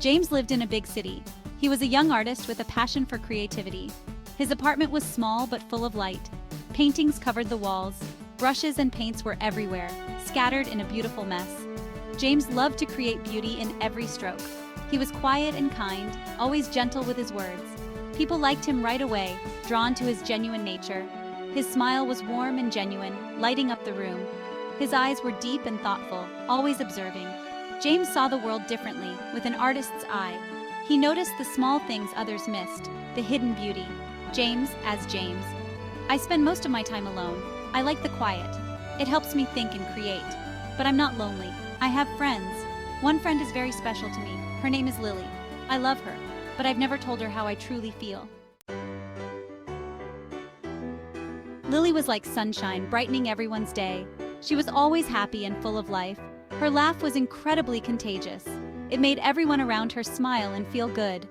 James lived in a big city. He was a young artist with a passion for creativity. His apartment was small but full of light. Paintings covered the walls. Brushes and paints were everywhere, scattered in a beautiful mess. James loved to create beauty in every stroke. He was quiet and kind, always gentle with his words. People liked him right away, drawn to his genuine nature. His smile was warm and genuine, lighting up the room. His eyes were deep and thoughtful, always observing. James saw the world differently, with an artist's eye. He noticed the small things others missed, the hidden beauty. James as James. I spend most of my time alone. I like the quiet. It helps me think and create. But I'm not lonely. I have friends. One friend is very special to me. Her name is Lily. I love her, but I've never told her how I truly feel. Lily was like sunshine, brightening everyone's day. She was always happy and full of life. Her laugh was incredibly contagious. It made everyone around her smile and feel good.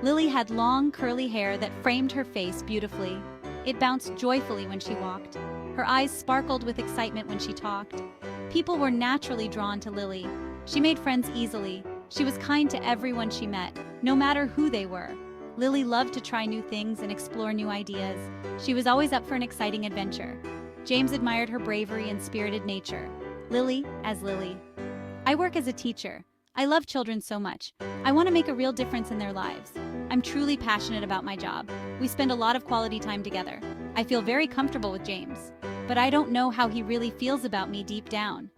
Lily had long, curly hair that framed her face beautifully. It bounced joyfully when she walked. Her eyes sparkled with excitement when she talked. People were naturally drawn to Lily. She made friends easily. She was kind to everyone she met, no matter who they were. Lily loved to try new things and explore new ideas. She was always up for an exciting adventure. James admired her bravery and spirited nature. Lily as Lily. I work as a teacher. I love children so much. I want to make a real difference in their lives. I'm truly passionate about my job. We spend a lot of quality time together. I feel very comfortable with James, but I don't know how he really feels about me deep down.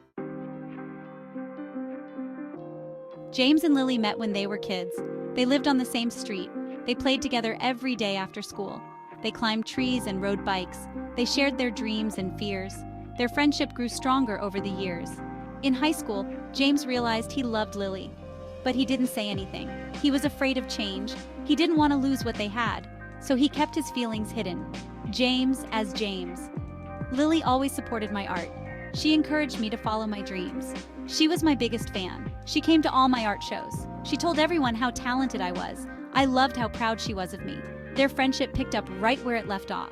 James and Lily met when they were kids. They lived on the same street. They played together every day after school. They climbed trees and rode bikes. They shared their dreams and fears. Their friendship grew stronger over the years. In high school, James realized he loved Lily, but he didn't say anything. He was afraid of change. He didn't want to lose what they had, so he kept his feelings hidden. James as James. Lily always supported my art. She encouraged me to follow my dreams. She was my biggest fan. She came to all my art shows. She told everyone how talented I was. I loved how proud she was of me. Their friendship picked up right where it left off.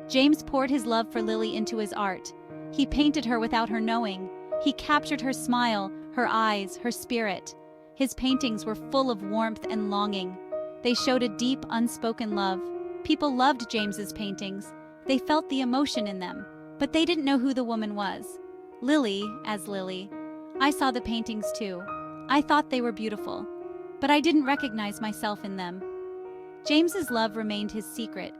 James poured his love for Lily into his art. He painted her without her knowing. He captured her smile, her eyes, her spirit. His paintings were full of warmth and longing. They showed a deep, unspoken love. People loved James's paintings. They felt the emotion in them, but they didn't know who the woman was. Lily as Lily. I saw the paintings too. I thought they were beautiful, but I didn't recognize myself in them. James's love remained his secret.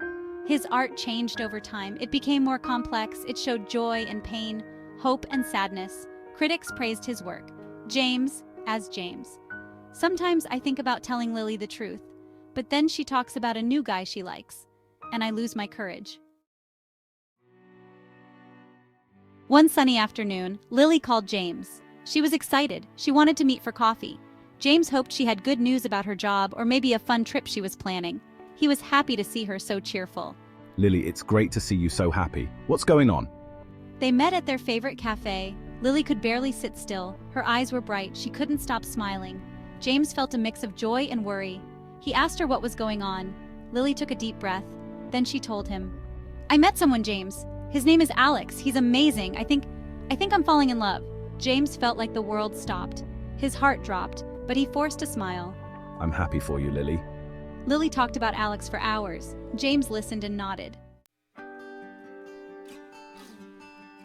His art changed over time. It became more complex. It showed joy and pain, hope and sadness. Critics praised his work. James as James. Sometimes I think about telling Lily the truth, but then she talks about a new guy she likes, and I lose my courage. One sunny afternoon, Lily called James. She was excited. She wanted to meet for coffee. James hoped she had good news about her job or maybe a fun trip she was planning. He was happy to see her so cheerful. Lily, it's great to see you so happy. What's going on? They met at their favorite cafe. Lily could barely sit still. Her eyes were bright. She couldn't stop smiling. James felt a mix of joy and worry. He asked her what was going on. Lily took a deep breath. Then she told him, I met someone, James. His name is Alex. He's amazing. I think I'm falling in love. James felt like the world stopped. His heart dropped, but he forced a smile. I'm happy for you, Lily. Lily talked about Alex for hours. James listened and nodded.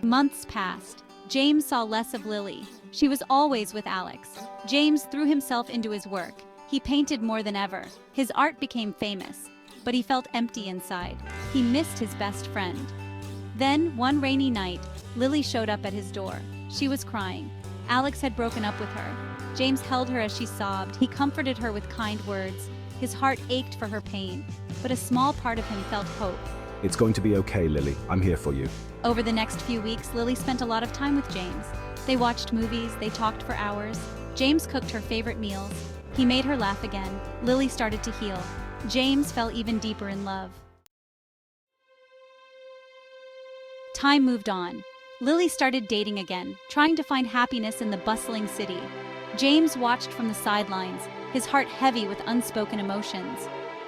Months passed. James saw less of Lily. She was always with Alex. James threw himself into his work. He painted more than ever. His art became famous, but he felt empty inside. He missed his best friend. Then, one rainy night, Lily showed up at his door. She was crying. Alex had broken up with her. James held her as she sobbed. He comforted her with kind words. His heart ached for her pain, but a small part of him felt hope. It's going to be okay, Lily. I'm here for you. Over the next few weeks, Lily spent a lot of time with James. They watched movies, they talked for hours. James cooked her favorite meals. He made her laugh again. Lily started to heal. James fell even deeper in love. Time moved on. Lily started dating again, trying to find happiness in the bustling city. James watched from the sidelines, his heart heavy with unspoken emotions.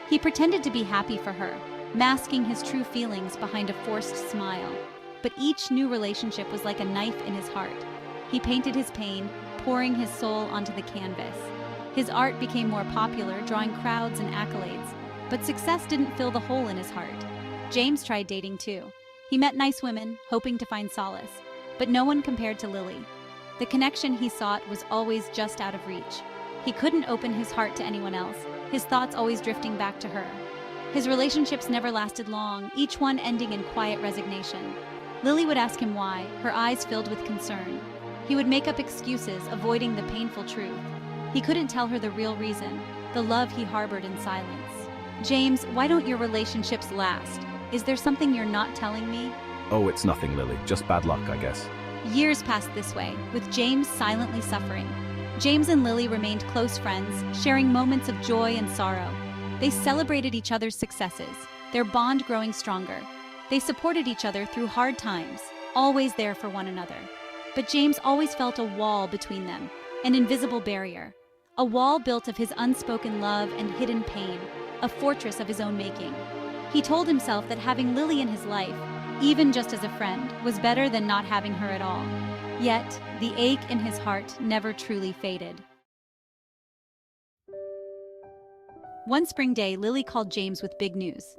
He pretended to be happy for her, masking his true feelings behind a forced smile. But each new relationship was like a knife in his heart. He painted his pain, pouring his soul onto the canvas. His art became more popular, drawing crowds and accolades, but success didn't fill the hole in his heart. James tried dating too. He met nice women, hoping to find solace, but no one compared to Lily. The connection he sought was always just out of reach. He couldn't open his heart to anyone else, his thoughts always drifting back to her. His relationships never lasted long, each one ending in quiet resignation. Lily would ask him why, her eyes filled with concern. He would make up excuses, avoiding the painful truth. He couldn't tell her the real reason, the love he harbored in silence. James, why don't your relationships last? Is there something you're not telling me? Oh, it's nothing, Lily. Just bad luck, I guess. Years passed this way, with James silently suffering. James and Lily remained close friends, sharing moments of joy and sorrow. They celebrated each other's successes, their bond growing stronger. They supported each other through hard times, always there for one another. But James always felt a wall between them, an invisible barrier. A wall built of his unspoken love and hidden pain, a fortress of his own making. He told himself that having Lily in his life, even just as a friend, was better than not having her at all. Yet, the ache in his heart never truly faded. One spring day, Lily called James with big news.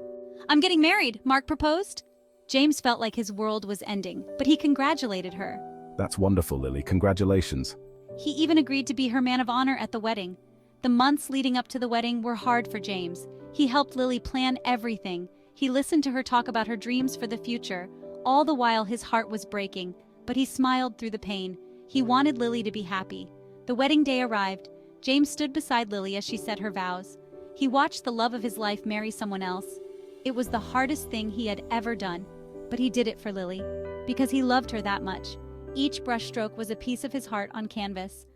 "I'm getting married, Mark proposed." James felt like his world was ending, but he congratulated her. That's wonderful, Lily. Congratulations. He even agreed to be her man of honor at the wedding. The months leading up to the wedding were hard for James. He helped Lily plan everything. He listened to her talk about her dreams for the future. All the while his heart was breaking, but he smiled through the pain. He wanted Lily to be happy. The wedding day arrived. James stood beside Lily as she said her vows. He watched the love of his life marry someone else. It was the hardest thing he had ever done, but he did it for Lily, because he loved her that much. Each brushstroke was a piece of his heart on canvas.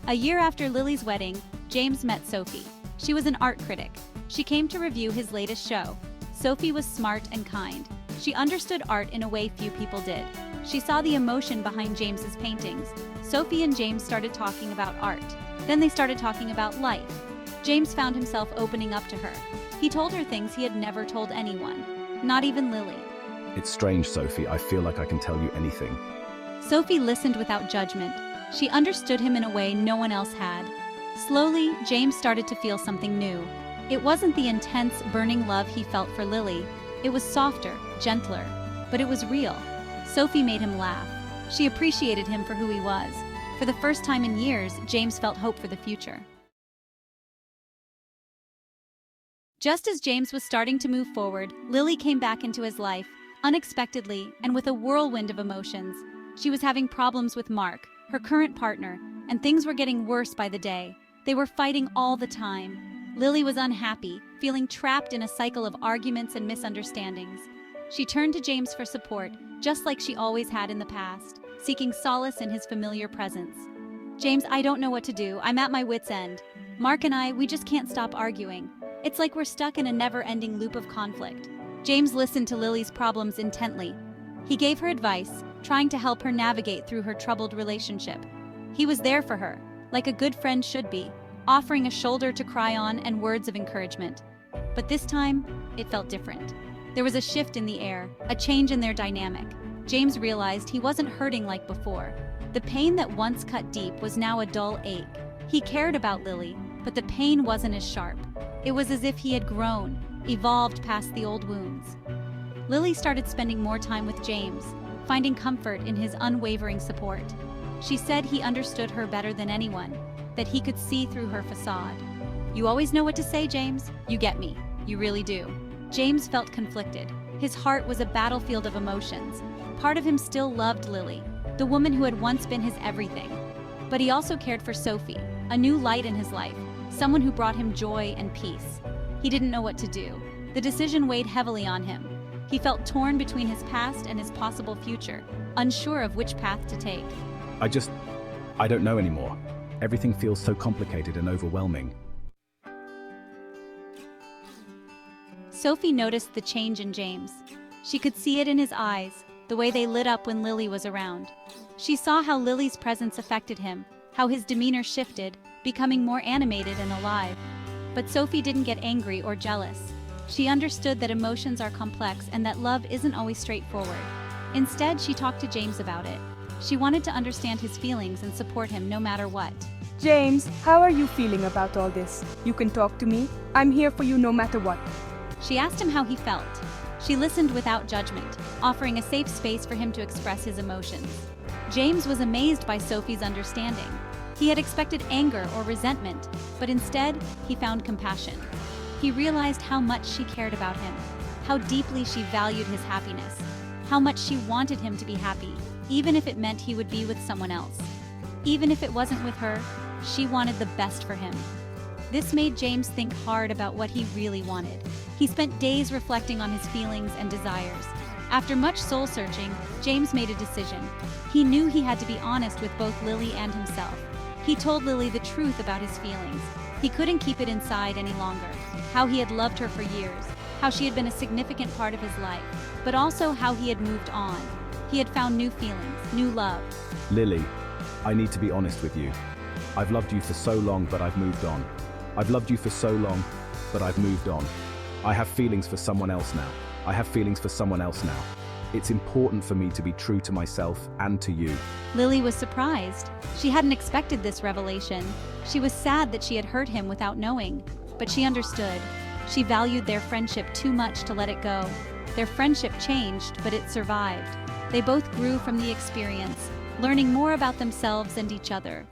A year after Lily's wedding, James met Sophie. She was an art critic. She came to review his latest show. Sophie was smart and kind. She understood art in a way few people did. She saw the emotion behind James's paintings. Sophie and James started talking about art. Then they started talking about life. James found himself opening up to her. He told her things he had never told anyone, not even Lily. It's strange, Sophie. I feel like I can tell you anything. Sophie listened without judgment. She understood him in a way no one else had. Slowly, James started to feel something new. It wasn't the intense, burning love he felt for Lily. It was softer, gentler, but it was real. Sophie made him laugh. She appreciated him for who he was. For the first time in years, James felt hope for the future. Just as James was starting to move forward, Lily came back into his life, unexpectedly and with a whirlwind of emotions. She was having problems with Mark, her current partner, and things were getting worse by the day. They were fighting all the time. Lily was unhappy, feeling trapped in a cycle of arguments and misunderstandings. She turned to James for support, just like she always had in the past, seeking solace in his familiar presence. "James, I don't know what to do. I'm at my wit's end. Mark and we just can't stop arguing. It's like we're stuck in a never-ending loop of conflict." James listened to Lily's problems intently. He gave her advice, trying to help her navigate through her troubled relationship. He was there for her, like a good friend should be, offering a shoulder to cry on and words of encouragement. But this time, it felt different. There was a shift in the air, a change in their dynamic. James realized he wasn't hurting like before. The pain that once cut deep was now a dull ache. He cared about Lily, but the pain wasn't as sharp. It was as if he had grown, evolved past the old wounds. Lily started spending more time with James, finding comfort in his unwavering support. She said he understood her better than anyone, that he could see through her facade. "You always know what to say, James. You get me. You really do." James felt conflicted. His heart was a battlefield of emotions. Part of him still loved Lily, the woman who had once been his everything. But he also cared for Sophie, a new light in his life, someone who brought him joy and peace. He didn't know what to do. The decision weighed heavily on him. He felt torn between his past and his possible future, unsure of which path to take. I don't know anymore. Everything feels so complicated and overwhelming. Sophie noticed the change in James. She could see it in his eyes, the way they lit up when Lily was around. She saw how Lily's presence affected him, how his demeanor shifted, becoming more animated and alive. But Sophie didn't get angry or jealous. She understood that emotions are complex and that love isn't always straightforward. Instead, she talked to James about it. She wanted to understand his feelings and support him no matter what. James, how are you feeling about all this? You can talk to me. I'm here for you no matter what. She asked him how he felt. She listened without judgment, offering a safe space for him to express his emotions. James was amazed by Sophie's understanding. He had expected anger or resentment, but instead, he found compassion. He realized how much she cared about him, how deeply she valued his happiness, how much she wanted him to be happy, even if it meant he would be with someone else. Even if it wasn't with her, she wanted the best for him. This made James think hard about what he really wanted. He spent days reflecting on his feelings and desires. After much soul-searching, James made a decision. He knew he had to be honest with both Lily and himself. He told Lily the truth about his feelings. He couldn't keep it inside any longer. How he had loved her for years, how she had been a significant part of his life, but also how he had moved on. He had found new feelings, new love. Lily, I need to be honest with you. I've loved you for so long, but I've moved on. I've loved you for so long, but I've moved on. I have feelings for someone else now. I have feelings for someone else now. It's important for me to be true to myself and to you. Lily was surprised. She hadn't expected this revelation. She was sad that she had hurt him without knowing, but she understood. She valued their friendship too much to let it go. Their friendship changed, but it survived. They both grew from the experience, learning more about themselves and each other.